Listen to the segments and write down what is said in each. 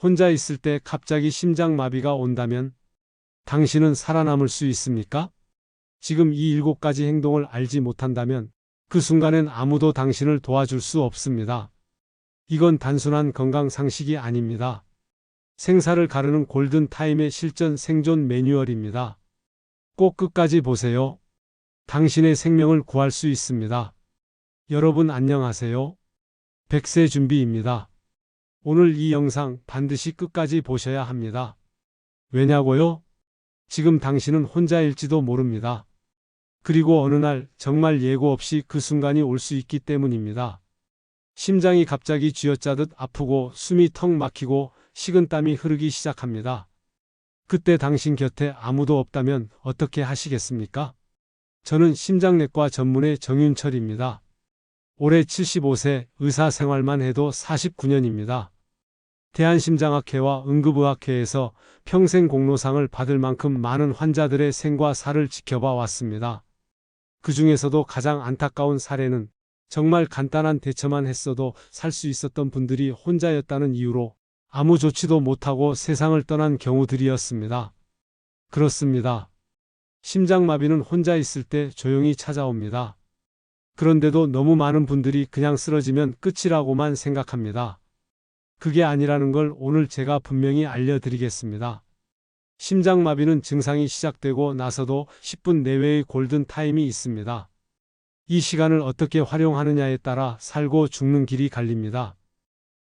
혼자 있을 때 갑자기 심장마비가 온다면 당신은 살아남을 수 있습니까? 지금 이 7가지 행동을 알지 못한다면 그 순간엔 아무도 당신을 도와줄 수 없습니다. 이건 단순한 건강 상식이 아닙니다. 생사를 가르는 골든타임의 실전 생존 매뉴얼입니다. 꼭 끝까지 보세요. 당신의 생명을 구할 수 있습니다. 여러분 안녕하세요. 100세 준비입니다. 오늘 이 영상 반드시 끝까지 보셔야 합니다. 왜냐고요? 지금 당신은 혼자일지도 모릅니다. 그리고 어느 날 정말 예고 없이 그 순간이 올 수 있기 때문입니다. 심장이 갑자기 쥐어짜듯 아프고 숨이 턱 막히고 식은땀이 흐르기 시작합니다. 그때 당신 곁에 아무도 없다면 어떻게 하시겠습니까? 저는 심장내과 전문의 정윤철입니다. 올해 75세, 의사 생활만 해도 49년입니다. 대한심장학회와 응급의학회에서 평생 공로상을 받을 만큼 많은 환자들의 생과 사를 지켜봐 왔습니다. 그 중에서도 가장 안타까운 사례는 정말 간단한 대처만 했어도 살 수 있었던 분들이 혼자였다는 이유로 아무 조치도 못하고 세상을 떠난 경우들이었습니다. 그렇습니다. 심장마비는 혼자 있을 때 조용히 찾아옵니다. 그런데도 너무 많은 분들이 그냥 쓰러지면 끝이라고만 생각합니다. 그게 아니라는 걸 오늘 제가 분명히 알려드리겠습니다. 심장마비는 증상이 시작되고 나서도 10분 내외의 골든타임이 있습니다. 이 시간을 어떻게 활용하느냐에 따라 살고 죽는 길이 갈립니다.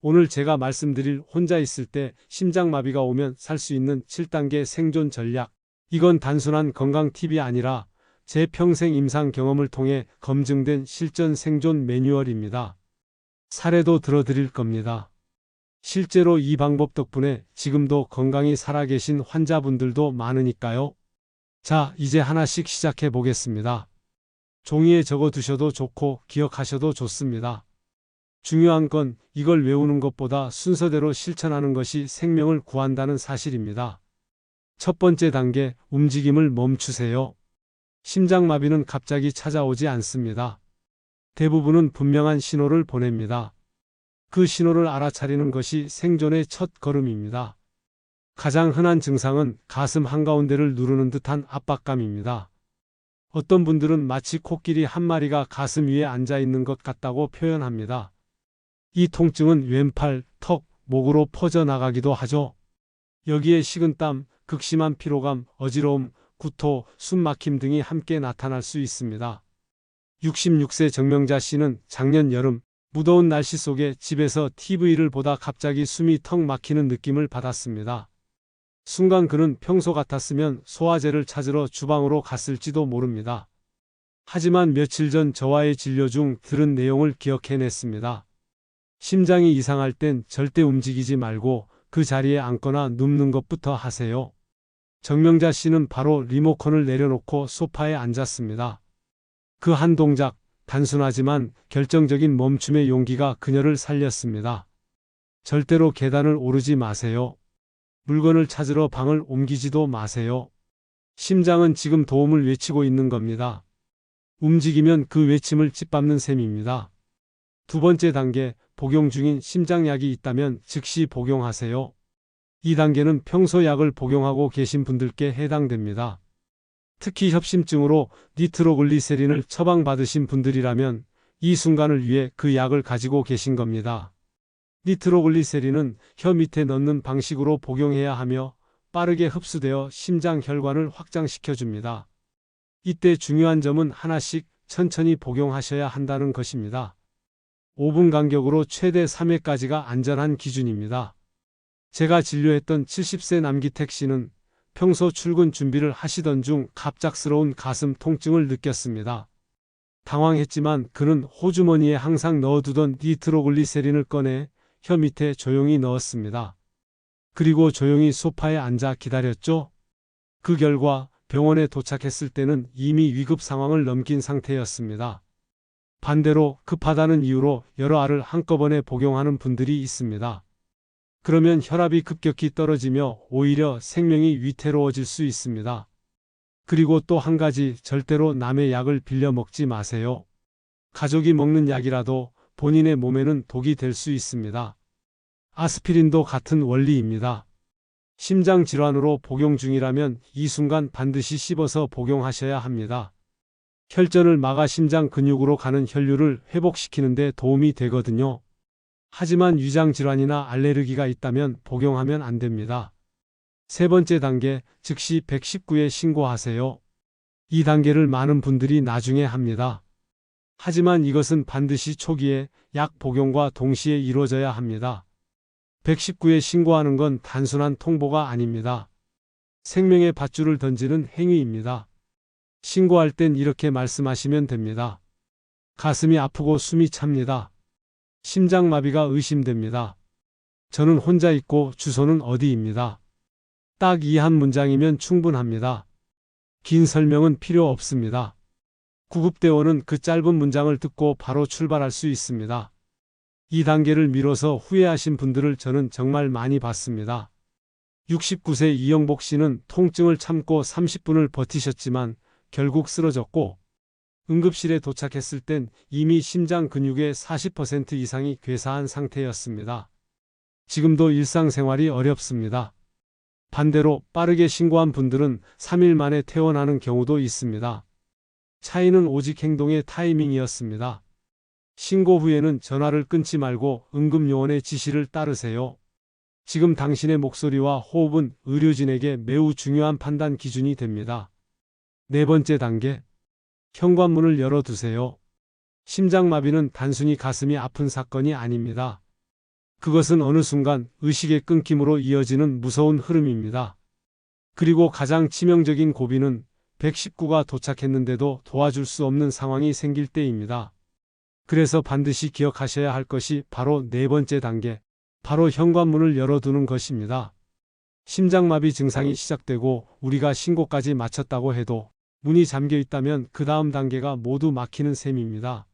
오늘 제가 말씀드릴 혼자 있을 때 심장마비가 오면 살 수 있는 7단계 생존 전략. 이건 단순한 건강 팁이 아니라 제 평생 임상 경험을 통해 검증된 실전 생존 매뉴얼입니다. 사례도 들어드릴 겁니다. 실제로 이 방법 덕분에 지금도 건강히 살아계신 환자분들도 많으니까요. 자, 이제 하나씩 시작해 보겠습니다. 종이에 적어 두셔도 좋고 기억하셔도 좋습니다. 중요한 건 이걸 외우는 것보다 순서대로 실천하는 것이 생명을 구한다는 사실입니다. 첫 번째 단계, 움직임을 멈추세요. 심장마비는 갑자기 찾아오지 않습니다. 대부분은 분명한 신호를 보냅니다. 그 신호를 알아차리는 것이 생존의 첫 걸음입니다. 가장 흔한 증상은 가슴 한가운데를 누르는 듯한 압박감입니다. 어떤 분들은 마치 코끼리 한 마리가 가슴 위에 앉아 있는 것 같다고 표현합니다. 이 통증은 왼팔, 턱, 목으로 퍼져나가기도 하죠. 여기에 식은땀, 극심한 피로감, 어지러움, 구토, 숨막힘 등이 함께 나타날 수 있습니다. 66세 정명자 씨는 작년 여름 무더운 날씨 속에 집에서 TV를 보다 갑자기 숨이 턱 막히는 느낌을 받았습니다. 순간 그는 평소 같았으면 소화제를 찾으러 주방으로 갔을지도 모릅니다. 하지만 며칠 전 저와의 진료 중 들은 내용을 기억해냈습니다. 심장이 이상할 땐 절대 움직이지 말고 그 자리에 앉거나 눕는 것부터 하세요. 정명자 씨는 바로 리모컨을 내려놓고 소파에 앉았습니다. 그 한 동작, 단순하지만 결정적인 멈춤의 용기가 그녀를 살렸습니다. 절대로 계단을 오르지 마세요. 물건을 찾으러 방을 옮기지도 마세요. 심장은 지금 도움을 외치고 있는 겁니다. 움직이면 그 외침을 짓밟는 셈입니다. 두 번째 단계, 복용 중인 심장약이 있다면 즉시 복용하세요. 이 단계는 평소 약을 복용하고 계신 분들께 해당됩니다. 특히 협심증으로 니트로글리세린을 처방받으신 분들이라면 이 순간을 위해 그 약을 가지고 계신 겁니다. 니트로글리세린은 혀 밑에 넣는 방식으로 복용해야 하며 빠르게 흡수되어 심장 혈관을 확장시켜줍니다. 이때 중요한 점은 하나씩 천천히 복용하셔야 한다는 것입니다. 5분 간격으로 최대 3회까지가 안전한 기준입니다. 제가 진료했던 70세 남기택 씨는 평소 출근 준비를 하시던 중 갑작스러운 가슴 통증을 느꼈습니다. 당황했지만 그는 호주머니에 항상 넣어두던 니트로글리세린을 꺼내 혀 밑에 조용히 넣었습니다. 그리고 조용히 소파에 앉아 기다렸죠. 그 결과 병원에 도착했을 때는 이미 위급 상황을 넘긴 상태였습니다. 반대로 급하다는 이유로 여러 알을 한꺼번에 복용하는 분들이 있습니다. 그러면 혈압이 급격히 떨어지며 오히려 생명이 위태로워질 수 있습니다. 그리고 또 한 가지, 절대로 남의 약을 빌려 먹지 마세요. 가족이 먹는 약이라도 본인의 몸에는 독이 될 수 있습니다. 아스피린도 같은 원리입니다. 심장 질환으로 복용 중이라면 이 순간 반드시 씹어서 복용하셔야 합니다. 혈전을 막아 심장 근육으로 가는 혈류를 회복시키는 데 도움이 되거든요. 하지만 위장 질환이나 알레르기가 있다면 복용하면 안 됩니다. 세 번째 단계, 즉시 119에 신고하세요. 이 단계를 많은 분들이 나중에 합니다. 하지만 이것은 반드시 초기에 약 복용과 동시에 이루어져야 합니다. 119에 신고하는 건 단순한 통보가 아닙니다. 생명의 밧줄을 던지는 행위입니다. 신고할 땐 이렇게 말씀하시면 됩니다. 가슴이 아프고 숨이 찹니다. 심장마비가 의심됩니다. 저는 혼자 있고 주소는 어디입니다. 딱 이 한 문장이면 충분합니다. 긴 설명은 필요 없습니다. 구급대원은 그 짧은 문장을 듣고 바로 출발할 수 있습니다. 이 단계를 미뤄서 후회하신 분들을 저는 정말 많이 봤습니다. 69세 이영복 씨는 통증을 참고 30분을 버티셨지만 결국 쓰러졌고, 응급실에 도착했을 땐 이미 심장 근육의 40% 이상이 괴사한 상태였습니다. 지금도 일상생활이 어렵습니다. 반대로 빠르게 신고한 분들은 3일 만에 퇴원하는 경우도 있습니다. 차이는 오직 행동의 타이밍이었습니다. 신고 후에는 전화를 끊지 말고 응급요원의 지시를 따르세요. 지금 당신의 목소리와 호흡은 의료진에게 매우 중요한 판단 기준이 됩니다. 네 번째 단계, 현관문을 열어두세요. 심장마비는 단순히 가슴이 아픈 사건이 아닙니다. 그것은 어느 순간 의식의 끊김으로 이어지는 무서운 흐름입니다. 그리고 가장 치명적인 고비는 119가 도착했는데도 도와줄 수 없는 상황이 생길 때입니다. 그래서 반드시 기억하셔야 할 것이 바로 네 번째 단계, 바로 현관문을 열어두는 것입니다. 심장마비 증상이 시작되고 우리가 신고까지 마쳤다고 해도 문이 잠겨 있다면 그 다음 단계가 모두 막히는 셈입니다.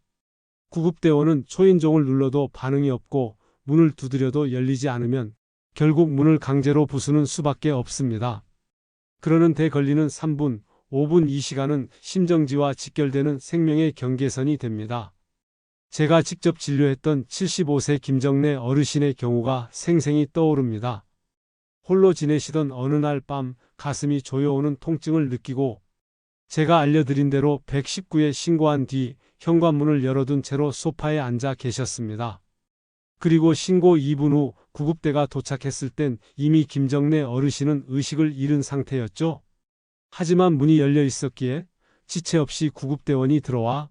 구급대원은 초인종을 눌러도 반응이 없고 문을 두드려도 열리지 않으면 결국 문을 강제로 부수는 수밖에 없습니다. 그러는 데 걸리는 3분, 5분 이 시간은 심정지와 직결되는 생명의 경계선이 됩니다. 제가 직접 진료했던 75세 김정래 어르신의 경우가 생생히 떠오릅니다. 홀로 지내시던 어느 날 밤 가슴이 조여오는 통증을 느끼고 제가 알려드린 대로 119에 신고한 뒤 현관문을 열어둔 채로 소파에 앉아 계셨습니다. 그리고 신고 2분 후 구급대가 도착했을 땐 이미 김정래 어르신은 의식을 잃은 상태였죠. 하지만 문이 열려 있었기에 지체 없이 구급대원이 들어와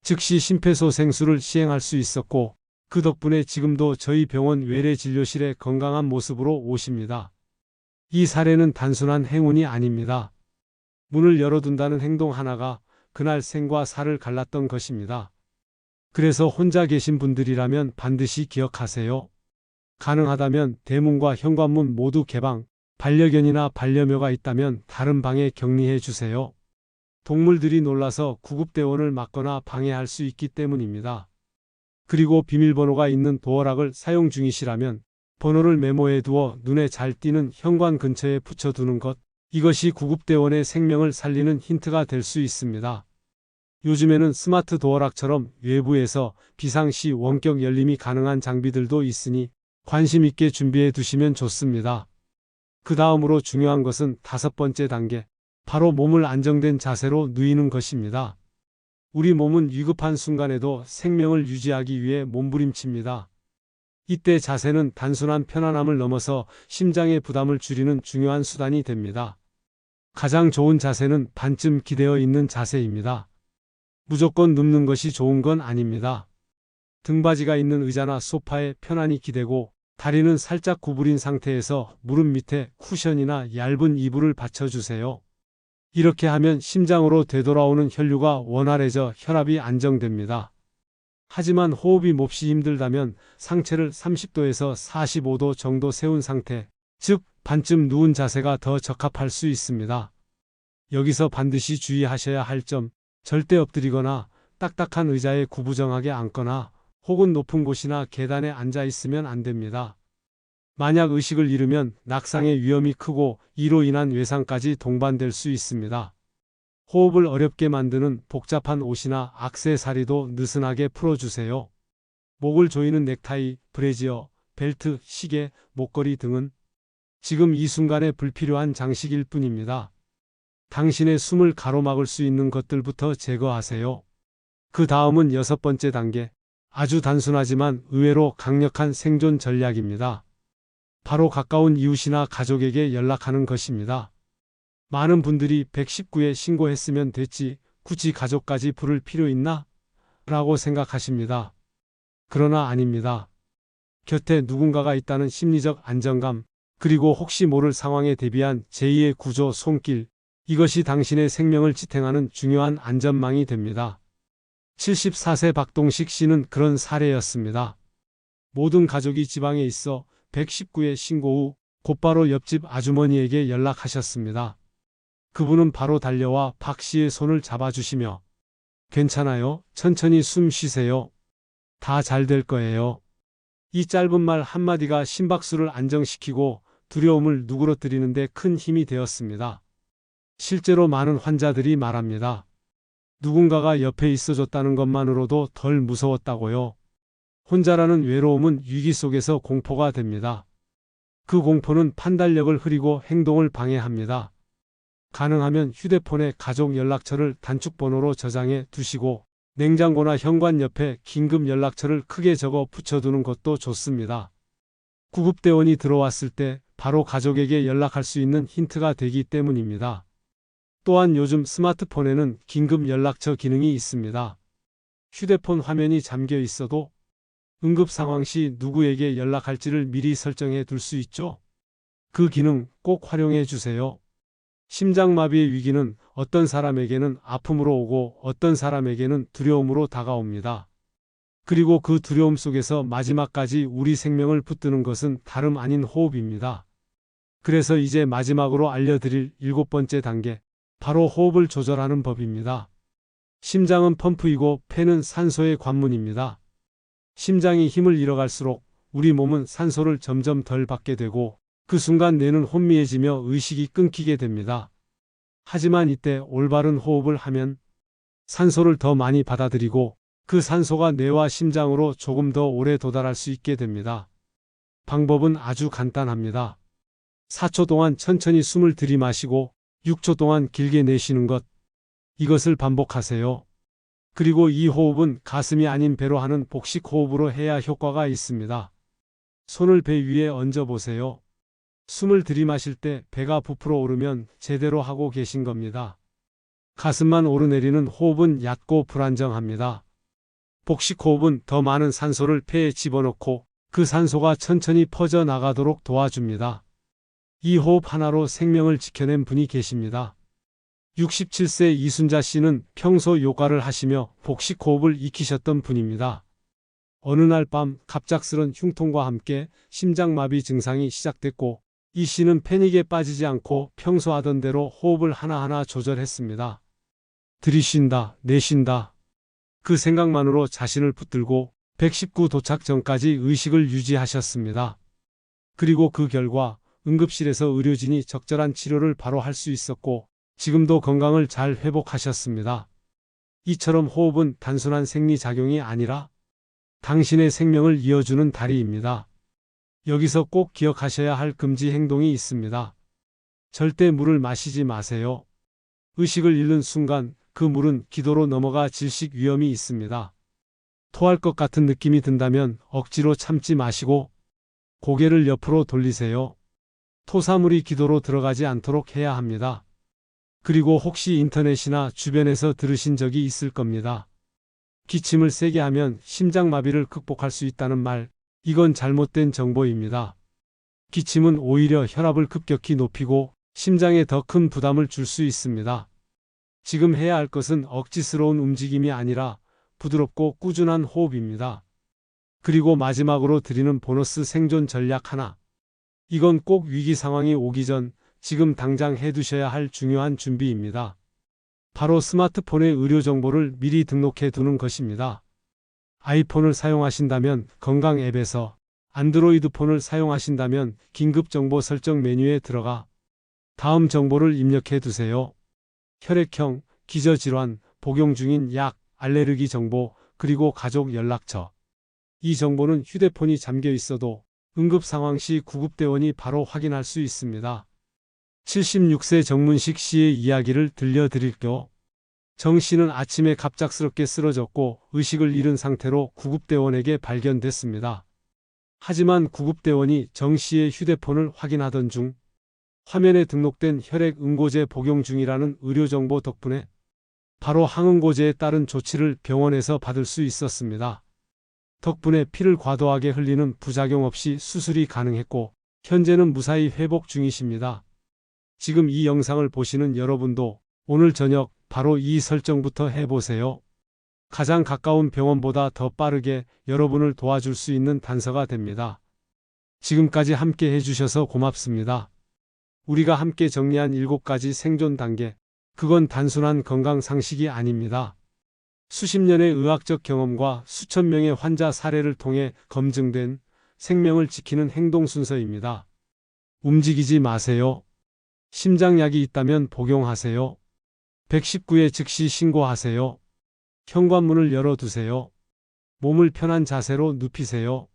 즉시 심폐소생술을 시행할 수 있었고, 그 덕분에 지금도 저희 병원 외래진료실에 건강한 모습으로 오십니다. 이 사례는 단순한 행운이 아닙니다. 문을 열어둔다는 행동 하나가 그날 생과 사를 갈랐던 것입니다. 그래서 혼자 계신 분들이라면 반드시 기억하세요. 가능하다면 대문과 현관문 모두 개방, 반려견이나 반려묘가 있다면 다른 방에 격리해 주세요. 동물들이 놀라서 구급대원을 막거나 방해할 수 있기 때문입니다. 그리고 비밀번호가 있는 도어락을 사용 중이시라면 번호를 메모해 두어 눈에 잘 띄는 현관 근처에 붙여두는 것, 이것이 구급대원의 생명을 살리는 힌트가 될 수 있습니다. 요즘에는 스마트 도어락처럼 외부에서 비상시 원격 열림이 가능한 장비들도 있으니 관심 있게 준비해 두시면 좋습니다. 그 다음으로 중요한 것은 5번째 단계, 바로 몸을 안정된 자세로 누이는 것입니다. 우리 몸은 위급한 순간에도 생명을 유지하기 위해 몸부림칩니다. 이때 자세는 단순한 편안함을 넘어서 심장의 부담을 줄이는 중요한 수단이 됩니다. 가장 좋은 자세는 반쯤 기대어 있는 자세입니다. 무조건 눕는 것이 좋은 건 아닙니다. 등받이가 있는 의자나 소파에 편안히 기대고 다리는 살짝 구부린 상태에서 무릎 밑에 쿠션이나 얇은 이불을 받쳐주세요. 이렇게 하면 심장으로 되돌아오는 혈류가 원활해져 혈압이 안정됩니다. 하지만 호흡이 몹시 힘들다면 상체를 30도에서 45도 정도 세운 상태, 즉 반쯤 누운 자세가 더 적합할 수 있습니다. 여기서 반드시 주의하셔야 할 점, 절대 엎드리거나 딱딱한 의자에 구부정하게 앉거나 혹은 높은 곳이나 계단에 앉아 있으면 안 됩니다. 만약 의식을 잃으면 낙상의 위험이 크고 이로 인한 외상까지 동반될 수 있습니다. 호흡을 어렵게 만드는 복잡한 옷이나 액세서리도 느슨하게 풀어주세요. 목을 조이는 넥타이, 브래지어, 벨트, 시계, 목걸이 등은 지금 이 순간에 불필요한 장식일 뿐입니다. 당신의 숨을 가로막을 수 있는 것들부터 제거하세요. 그 다음은 6번째 단계. 아주 단순하지만 의외로 강력한 생존 전략입니다. 바로 가까운 이웃이나 가족에게 연락하는 것입니다. 많은 분들이 119에 신고했으면 됐지, 굳이 가족까지 부를 필요 있나? 라고 생각하십니다. 그러나 아닙니다. 곁에 누군가가 있다는 심리적 안정감, 그리고 혹시 모를 상황에 대비한 제2의 구조 손길, 이것이 당신의 생명을 지탱하는 중요한 안전망이 됩니다. 74세 박동식 씨는 그런 사례였습니다. 모든 가족이 지방에 있어 119에 신고 후 곧바로 옆집 아주머니에게 연락하셨습니다. 그분은 바로 달려와 박 씨의 손을 잡아주시며 괜찮아요. 천천히 숨 쉬세요. 다 잘 될 거예요. 이 짧은 말 한마디가 심박수를 안정시키고 두려움을 누그러뜨리는데 큰 힘이 되었습니다. 실제로 많은 환자들이 말합니다. 누군가가 옆에 있어줬다는 것만으로도 덜 무서웠다고요. 혼자라는 외로움은 위기 속에서 공포가 됩니다. 그 공포는 판단력을 흐리고 행동을 방해합니다. 가능하면 휴대폰에 가족 연락처를 단축번호로 저장해 두시고 냉장고나 현관 옆에 긴급 연락처를 크게 적어 붙여두는 것도 좋습니다. 구급대원이 들어왔을 때 바로 가족에게 연락할 수 있는 힌트가 되기 때문입니다. 또한 요즘 스마트폰에는 긴급 연락처 기능이 있습니다. 휴대폰 화면이 잠겨 있어도 응급 상황 시 누구에게 연락할지를 미리 설정해 둘 수 있죠. 그 기능 꼭 활용해 주세요. 심장마비의 위기는 어떤 사람에게는 아픔으로 오고 어떤 사람에게는 두려움으로 다가옵니다. 그리고 그 두려움 속에서 마지막까지 우리 생명을 붙드는 것은 다름 아닌 호흡입니다. 그래서 이제 마지막으로 알려드릴 7번째 단계, 바로 호흡을 조절하는 법입니다. 심장은 펌프이고 폐는 산소의 관문입니다. 심장이 힘을 잃어갈수록 우리 몸은 산소를 점점 덜 받게 되고 그 순간 뇌는 혼미해지며 의식이 끊기게 됩니다. 하지만 이때 올바른 호흡을 하면 산소를 더 많이 받아들이고 그 산소가 뇌와 심장으로 조금 더 오래 도달할 수 있게 됩니다. 방법은 아주 간단합니다. 4초 동안 천천히 숨을 들이마시고 6초 동안 길게 내쉬는 것. 이것을 반복하세요. 그리고 이 호흡은 가슴이 아닌 배로 하는 복식 호흡으로 해야 효과가 있습니다. 손을 배 위에 얹어 보세요. 숨을 들이마실 때 배가 부풀어 오르면 제대로 하고 계신 겁니다. 가슴만 오르내리는 호흡은 얕고 불안정합니다. 복식 호흡은 더 많은 산소를 폐에 집어넣고 그 산소가 천천히 퍼져나가도록 도와줍니다. 이 호흡 하나로 생명을 지켜낸 분이 계십니다. 67세 이순자 씨는 평소 요가를 하시며 복식 호흡을 익히셨던 분입니다. 어느 날 밤 갑작스런 흉통과 함께 심장마비 증상이 시작됐고 이 씨는 패닉에 빠지지 않고 평소 하던 대로 호흡을 하나하나 조절했습니다. 들이쉰다, 내쉰다. 그 생각만으로 자신을 붙들고 119 도착 전까지 의식을 유지하셨습니다. 그리고 그 결과 응급실에서 의료진이 적절한 치료를 바로 할 수 있었고 지금도 건강을 잘 회복하셨습니다. 이처럼 호흡은 단순한 생리작용이 아니라 당신의 생명을 이어주는 다리입니다. 여기서 꼭 기억하셔야 할 금지 행동이 있습니다. 절대 물을 마시지 마세요. 의식을 잃는 순간 그 물은 기도로 넘어가 질식 위험이 있습니다. 토할 것 같은 느낌이 든다면 억지로 참지 마시고 고개를 옆으로 돌리세요. 토사물이 기도로 들어가지 않도록 해야 합니다. 그리고 혹시 인터넷이나 주변에서 들으신 적이 있을 겁니다. 기침을 세게 하면 심장마비를 극복할 수 있다는 말, 이건 잘못된 정보입니다. 기침은 오히려 혈압을 급격히 높이고 심장에 더 큰 부담을 줄 수 있습니다. 지금 해야 할 것은 억지스러운 움직임이 아니라 부드럽고 꾸준한 호흡입니다. 그리고 마지막으로 드리는 보너스 생존 전략 하나. 이건 꼭 위기 상황이 오기 전 지금 당장 해두셔야 할 중요한 준비입니다. 바로 스마트폰의 의료 정보를 미리 등록해 두는 것입니다. 아이폰을 사용하신다면 건강 앱에서, 안드로이드 폰을 사용하신다면 긴급 정보 설정 메뉴에 들어가 다음 정보를 입력해 두세요. 혈액형, 기저질환, 복용 중인 약, 알레르기 정보, 그리고 가족 연락처. 이 정보는 휴대폰이 잠겨 있어도 응급 상황 시 구급대원이 바로 확인할 수 있습니다. 76세 정문식 씨의 이야기를 들려드릴게요. 정 씨는 아침에 갑작스럽게 쓰러졌고 의식을 잃은 상태로 구급대원에게 발견됐습니다. 하지만 구급대원이 정 씨의 휴대폰을 확인하던 중 화면에 등록된 혈액 응고제 복용 중이라는 의료정보 덕분에 바로 항응고제에 따른 조치를 병원에서 받을 수 있었습니다. 덕분에 피를 과도하게 흘리는 부작용 없이 수술이 가능했고 현재는 무사히 회복 중이십니다. 지금 이 영상을 보시는 여러분도 오늘 저녁 바로 이 설정부터 해보세요. 가장 가까운 병원보다 더 빠르게 여러분을 도와줄 수 있는 단서가 됩니다. 지금까지 함께 해주셔서 고맙습니다. 우리가 함께 정리한 7가지 생존 단계, 그건 단순한 건강 상식이 아닙니다. 수십 년의 의학적 경험과 수천 명의 환자 사례를 통해 검증된 생명을 지키는 행동 순서입니다. 움직이지 마세요. 심장약이 있다면 복용하세요. 119에 즉시 신고하세요. 현관문을 열어두세요. 몸을 편한 자세로 눕히세요.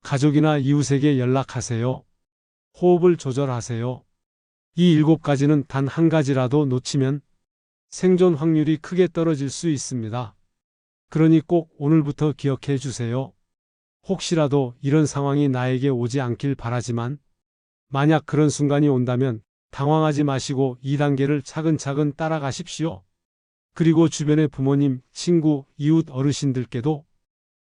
가족이나 이웃에게 연락하세요. 호흡을 조절하세요. 이 7가지는 단 한 가지라도 놓치면 생존 확률이 크게 떨어질 수 있습니다. 그러니 꼭 오늘부터 기억해 주세요. 혹시라도 이런 상황이 나에게 오지 않길 바라지만 만약 그런 순간이 온다면 당황하지 마시고 2단계를 차근차근 따라가십시오. 그리고 주변의 부모님, 친구, 이웃 어르신들께도